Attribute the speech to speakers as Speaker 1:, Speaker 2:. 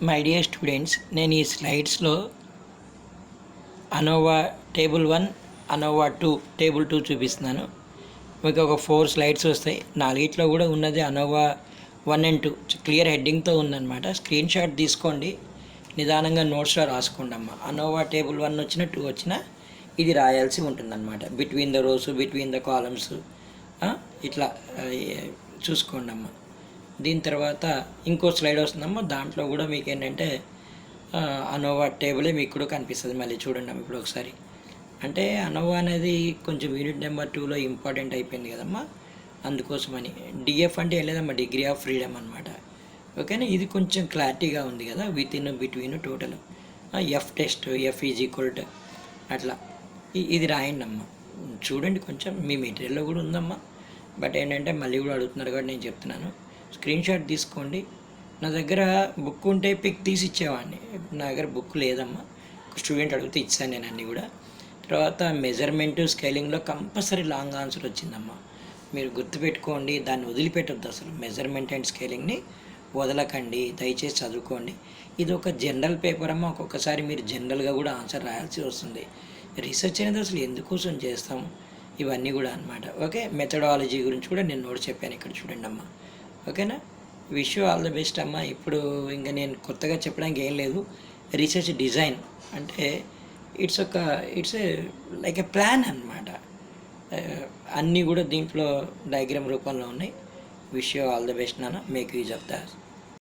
Speaker 1: My dear students, నేను ఈ స్లైడ్స్లో అనోవా table 1, అనోవా 2 table 2 చూపిస్తున్నాను. మీకు ఒక 4 స్లైడ్స్ వస్తాయి. నాలుగిట్లో కూడా ఉన్నది అనోవా 1 and 2 క్లియర్ హెడ్డింగ్తో ఉందన్నమాట. స్క్రీన్ షాట్ తీసుకోండి, నిదానంగా నోట్స్లో రాసుకోండి అమ్మ. అనోవా టేబుల్ 1 వచ్చినా 2 వచ్చినా ఇది రాయాల్సి ఉంటుందన్నమాట. Between the rose, between the columns, ఇట్లా చూసుకోండి అమ్మ. దీని తర్వాత ఇంకో స్లైడ్ వస్తుందమ్మా. దాంట్లో కూడా మీకు ఏంటంటే అనోవా టేబులే మీకు కూడా కనిపిస్తుంది. మళ్ళీ చూడండి అమ్మ ఇప్పుడు ఒకసారి. అంటే అనోవా అనేది కొంచెం యూనిట్ నెంబర్ 2లో ఇంపార్టెంట్ అయిపోయింది కదమ్మా, అందుకోసమని. డిఎఫ్ అంటే ఏం లేదమ్మా, డిగ్రీ ఆఫ్ ఫ్రీడమ్ అనమాట. ఓకేనా, ఇది కొంచెం క్లారిటీగా ఉంది కదా. With in, between, total. F test, F is equal to అట్లా ఇది రాయండి అమ్మ. చూడండి, కొంచెం మీ మెటీరియల్లో కూడా ఉందమ్మా. బట్ ఏంటంటే మళ్ళీ కూడా అడుగుతున్నారు కాబట్టి నేను చెప్తున్నాను. స్క్రీన్ షాట్ తీసుకోండి. నా దగ్గర బుక్ ఉంటే పిక్ తీసి ఇచ్చేవాడిని. నా దగ్గర బుక్ లేదమ్మా. స్టూడెంట్ అడిగితే ఇచ్చాను నేను అన్నీ కూడా. తర్వాత మెజర్మెంటు, స్కేలింగ్లో కంపల్సరీ లాంగ్ ఆన్సర్ వచ్చిందమ్మా. మీరు గుర్తుపెట్టుకోండి, దాన్ని వదిలిపెట్టొద్దు అసలు. మెజర్మెంట్ అండ్ స్కేలింగ్ని వదలకండి, దయచేసి చదువుకోండి. ఇది ఒక జనరల్ పేపర్ అమ్మ. ఒక్కొక్కసారి మీరు జనరల్గా కూడా ఆన్సర్ రాయాల్సి వస్తుంది. రీసెర్చ్ అనేది అసలు ఎందుకోసం చేస్తాము, ఇవన్నీ కూడా అనమాట. ఓకే, మెథడాలజీ గురించి కూడా నేను నోట్ చెప్పాను ఇక్కడ చూడండి అమ్మ. ఓకేనా, wish you all the best అమ్మ. ఇప్పుడు ఇంకా నేను కొత్తగా చెప్పడానికి ఏం లేదు. రీసెర్చ్ డిజైన్ అంటే it's a like a plan అనమాట. అన్నీ కూడా దీంట్లో డయాగ్రామ్ రూపంలో ఉన్నాయి. Wish you all the best నాన్న. Make use of that.